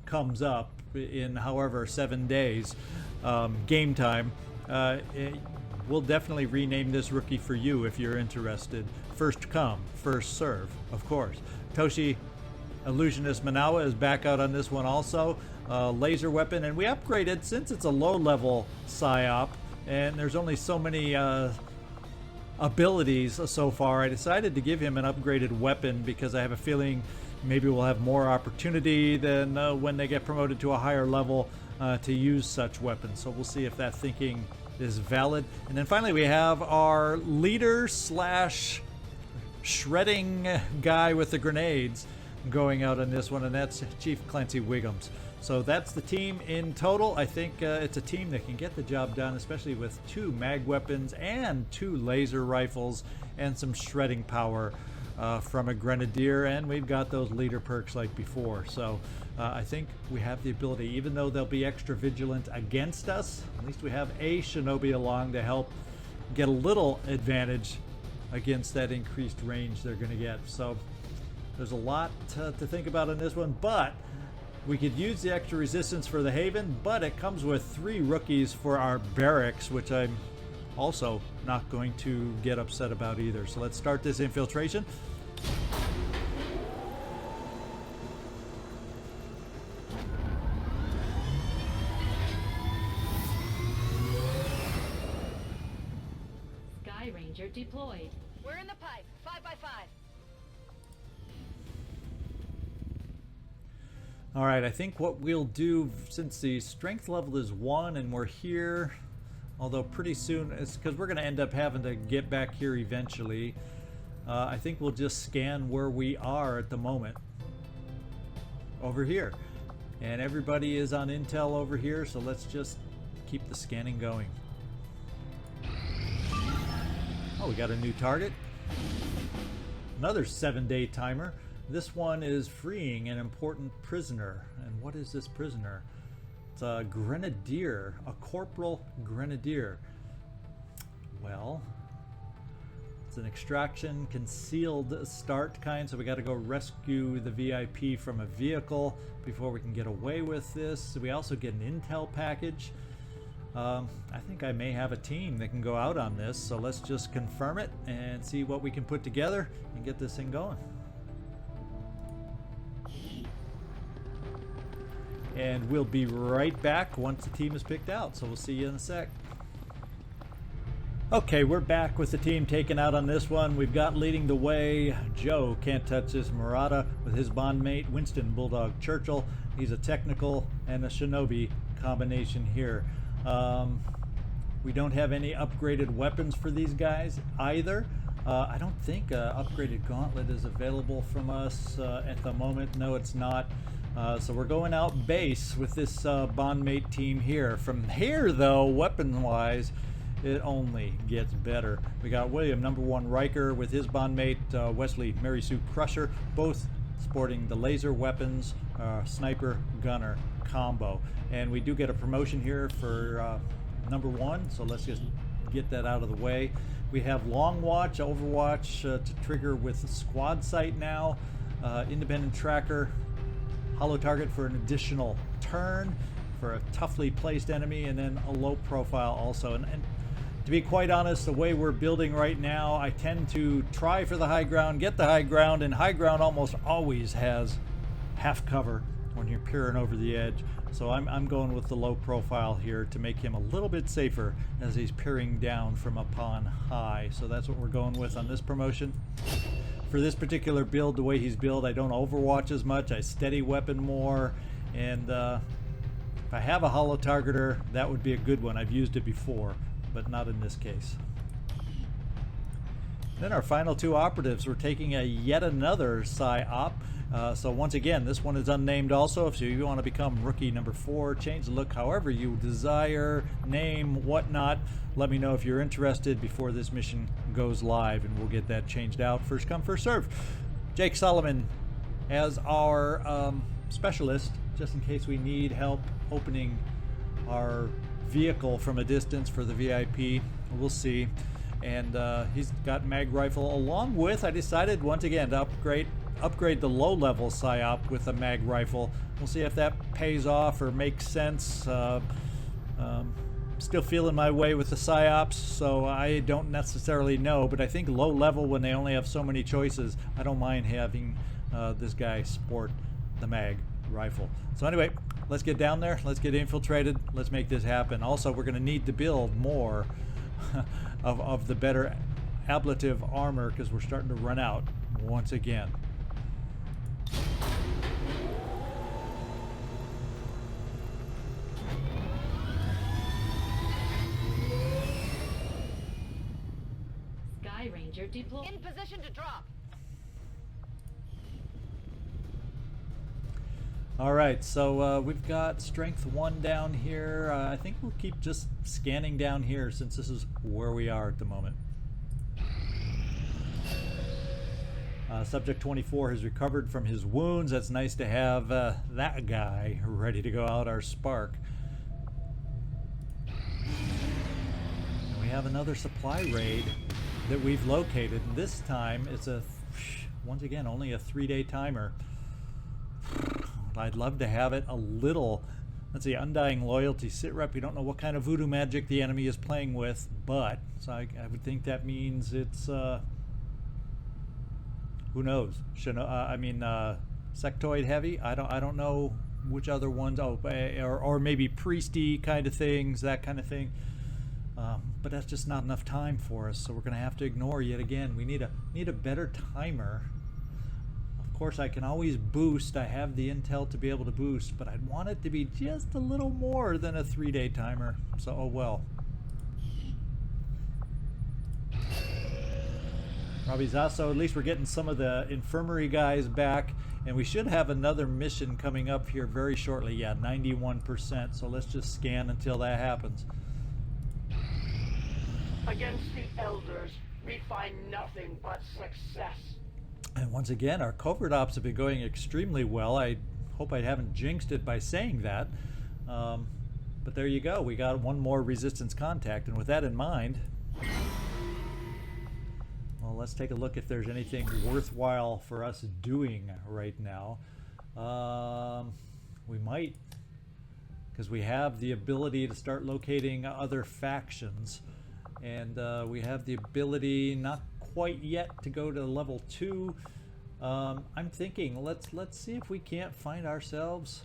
comes up in however 7 days game time. We'll definitely rename this rookie for you if you're interested. First come, first serve, of course. Toshi, Illusionist Manawa is back out on this one also. Laser weapon, and we upgraded, since it's a low level Psi-Op, and there's only so many abilities so far. I decided to give him an upgraded weapon because I have a feeling maybe we'll have more opportunity than when they get promoted to a higher level to use such weapons. So we'll see if that thinking is valid. And then finally we have our leader slash shredding guy with the grenades going out on this one, and that's Chief Clancy Wiggums. So that's the team in total. I think it's a team that can get the job done, especially with 2 mag weapons and 2 laser rifles and some shredding power from a grenadier, and we've got those leader perks like before. So I think we have the ability, even though they'll be extra vigilant against us, at least we have a shinobi along to help get a little advantage against that increased range they're going to get. So there's a lot to think about in this one, but we could use the extra resistance for the Haven, but it comes with 3 rookies for our barracks, which I'm also not going to get upset about either. So let's start this infiltration. Sky Ranger deployed. We're in the pipe. 5x5. All right, I think what we'll do, since the strength level is 1 and we're here, although pretty soon, it's because we're going to end up having to get back here eventually, I think we'll just scan where we are at the moment. Over here. And everybody is on intel over here, so let's just keep the scanning going. Oh, we got a new target. Another 7-day timer. This one is freeing an important prisoner. And what is this prisoner? It's a grenadier, a corporal grenadier. Well, it's an extraction concealed start kind, so we got to go rescue the VIP from a vehicle before we can get away with this. We also get an intel package. I think I may have a team that can go out on this, so let's just confirm it and see what we can put together and get this thing going. And we'll be right back once the team is picked out, so we'll see you in a sec. Okay, we're back with the team taken out on this one. We've got leading the way Joe, can't touch this Murata, with his bondmate Winston Bulldog Churchill. He's a technical and a shinobi combination here. We don't have any upgraded weapons for these guys either. I don't think upgraded gauntlet is available from us at the moment. No, it's not. So we're going out base with this bondmate team here. From here, though, weapon-wise, it only gets better. We got William #1 Riker with his bondmate Wesley Mary Sue Crusher, both sporting the laser weapons, sniper gunner combo. And we do get a promotion here for #1, so let's just get that out of the way. We have Long Watch, Overwatch to trigger with Squad Sight now, Independent Tracker, Hollow Target for an additional turn for a toughly placed enemy, and then a low profile also. And to be quite honest, the way we're building right now, I tend to try for the high ground, get the high ground, and high ground almost always has half cover when you're peering over the edge. So I'm going with the low profile here to make him a little bit safer as he's peering down from up on high. So that's what we're going with on this promotion. For this particular build, the way he's built, I don't overwatch as much. I steady weapon more, and if I have a hollow targeter, that would be a good one. I've used it before, but not in this case. Then our final 2 operatives, we're taking yet another Psi-Op. So once again, this one is unnamed also. If you want to become rookie #4, change the look however you desire, name, whatnot. Let me know if you're interested before this mission goes live, and we'll get that changed out. First come, first serve. Jake Solomon as our specialist, just in case we need help opening our vehicle from a distance for the VIP. We'll see. And he's got mag rifle, along with, I decided once again to upgrade the low-level Psi-Op with a mag rifle. We'll see if that pays off or makes sense. Still feeling my way with the Psi-Ops, so I don't necessarily know, but I think low-level, when they only have so many choices, I don't mind having this guy sport the mag rifle. So anyway, let's get down there. Let's get infiltrated. Let's make this happen. Also, we're going to need to build more of the better ablative armor because we're starting to run out once again. Sky Ranger deployed. In position to drop. All right, so we've got strength 1 down here. I think we'll keep just scanning down here since this is where we are at the moment. Subject 24 has recovered from his wounds. That's nice to have that guy ready to go out our spark. And we have another supply raid that we've located. And this time it's once again only a 3-day timer. I'd love to have it a little. Let's see, Undying Loyalty, Sitrep. We don't know what kind of voodoo magic the enemy is playing with, but so I would think that means it's who knows? Sectoid heavy. I don't know which other ones. Oh, or maybe priesty kind of things, that kind of thing. But that's just not enough time for us, so we're going to have to ignore yet again. We need a better timer. Of course, I can always boost. I have the intel to be able to boost, but I'd want it to be just a little more than a 3-day timer. So, oh well. Robbie Zasso, at least we're getting some of the infirmary guys back, and we should have another mission coming up here very shortly. Yeah, 91%. So let's just scan until that happens. Against the Elders, we find nothing but success. And once again, our covert ops have been going extremely well. I hope I haven't jinxed it by saying that. But there you go. We got one more resistance contact. And with that in mind, well, let's take a look if there's anything worthwhile for us doing right now. We might, because we have the ability to start locating other factions. And we have the ability, not quite yet, to go to level 2. I'm thinking let's see if we can't find ourselves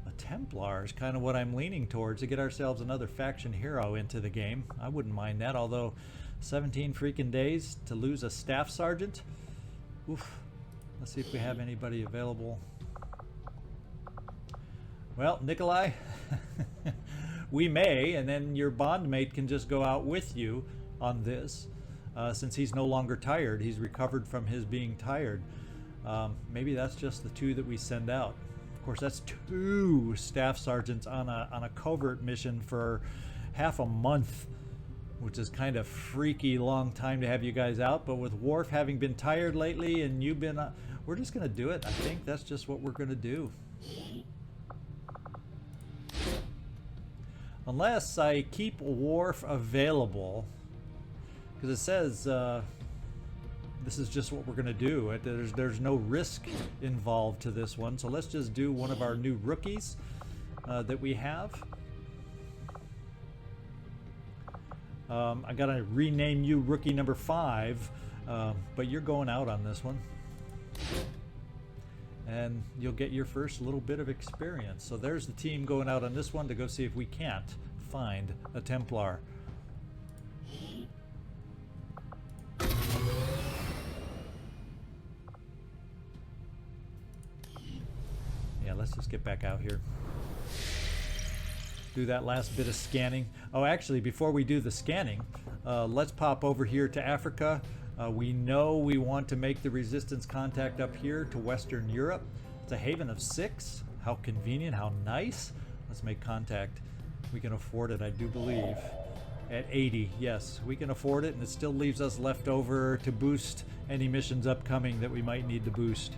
a Templar is kind of what I'm leaning towards, to get ourselves another faction hero into the game. I wouldn't mind that, although 17 freaking days to lose a staff sergeant. Oof. Let's see if we have anybody available. Well, Nikolai, we may, and then your bondmate can just go out with you on this. Since he's no longer tired, he's recovered from his being tired. Maybe that's just the 2 that we send out. Of course, that's 2 staff sergeants on a covert mission for half a month, which is kind of freaky long time to have you guys out. But with Worf having been tired lately, and you've been, we're just going to do it. I think that's just what we're going to do. Unless I keep Worf available, because it says this is just what we're going to do. There's no risk involved to this one, so let's just do one of our new rookies that we have. I got to rename you rookie number 5, but you're going out on this one. And you'll get your first little bit of experience. So there's the team going out on this one to go see if we can't find a Templar. Yeah, let's just get back out here. Do that last bit of scanning. Oh, actually, before we do the scanning, let's pop over here to Africa. We know we want to make the resistance contact up here to Western Europe. It's a haven of 6. How convenient, how nice. Let's make contact. We can afford it, I do believe. At 80, yes, we can afford it, and it still leaves us left over to boost any missions upcoming that we might need to boost.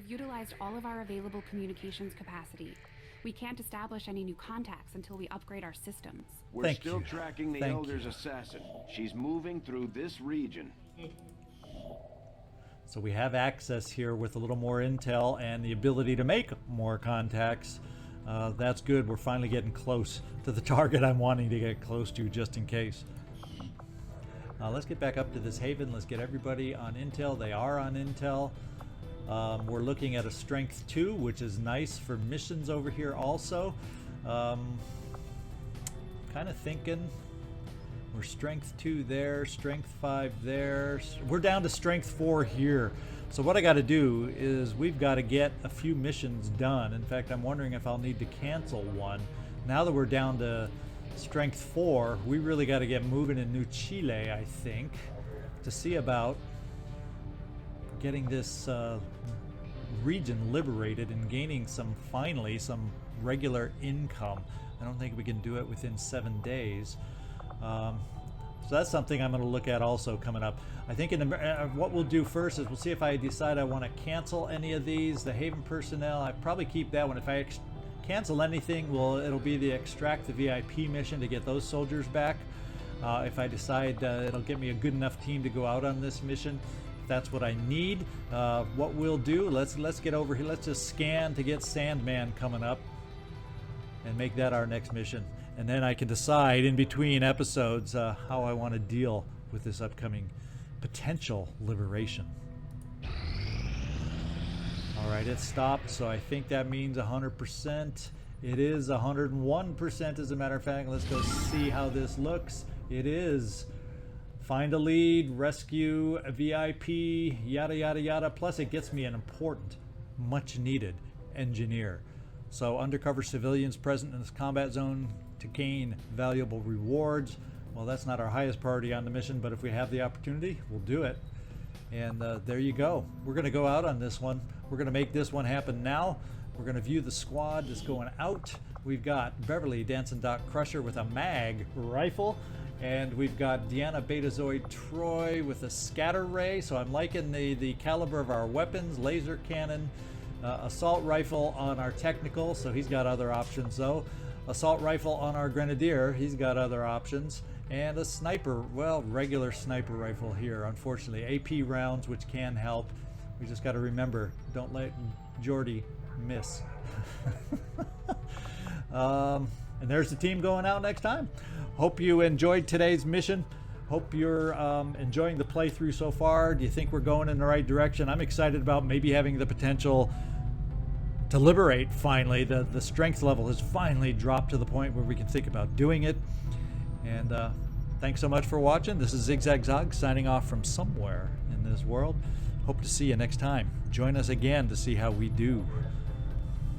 Utilized all of our available communications capacity. We can't establish any new contacts until we upgrade our systems. We're still tracking the Elder's assassin. She's moving through this region. So we have access here with a little more intel and the ability to make more contacts. That's good. We're finally getting close to the target I'm wanting to get close to, just in case. Let's get back up to this haven. Let's get everybody on intel. They are on intel. We're looking at a strength 2, which is nice for missions over here also. Kind of thinking we're strength 2 there, strength 5 there. We're down to strength 4 here. So what I got to do is we've got to get a few missions done. In fact, I'm wondering if I'll need to cancel one. Now that we're down to strength 4, we really got to get moving in New Chile, I think, to see about getting this region liberated and gaining finally some regular income. I don't think we can do it within 7 days. So that's something I'm going to look at also coming up. I think what we'll do first is we'll see if I decide I want to cancel any of these. The Haven personnel, I probably keep that one. If I cancel anything, well, it'll be the extract the VIP mission to get those soldiers back. If I decide it'll get me a good enough team to go out on this mission, if that's what I need, what we'll do, let's get over here. Let's just scan to get Sandman coming up and make that our next mission. And then I can decide in between episodes how I want to deal with this upcoming potential liberation. Alright, it stopped, so I think that means 100%. It is 101% as a matter of fact. Let's go see how this looks. It is. Find a lead, rescue a VIP, yada yada yada. Plus it gets me an important, much needed engineer. So undercover civilians present in this combat zone to gain valuable rewards. Well, that's not our highest priority on the mission, but if we have the opportunity, we'll do it. And there you go. We're going to go out on this one. We're going to make this one happen now. We're going to view the squad that's going out. We've got Beverly Dancing Doc Crusher with a mag rifle. And we've got Deanna Betazoid Troy with a scatter ray. So I'm liking the caliber of our weapons. Laser cannon. Assault rifle on our technical, so he's got other options though. Assault rifle on our grenadier, he's got other options. And a sniper, well, regular sniper rifle here, unfortunately. AP rounds, which can help. We just got to remember, don't let Jordy miss. And there's the team going out next time. Hope you enjoyed today's mission. Hope you're enjoying the playthrough so far. Do you think we're going in the right direction? I'm excited about maybe having the potential to liberate finally. The strength level has finally dropped to the point where we can think about doing it. And thanks so much for watching. This is ZigZagZog signing off from somewhere in this world. Hope to see you next time. Join us again to see how we do.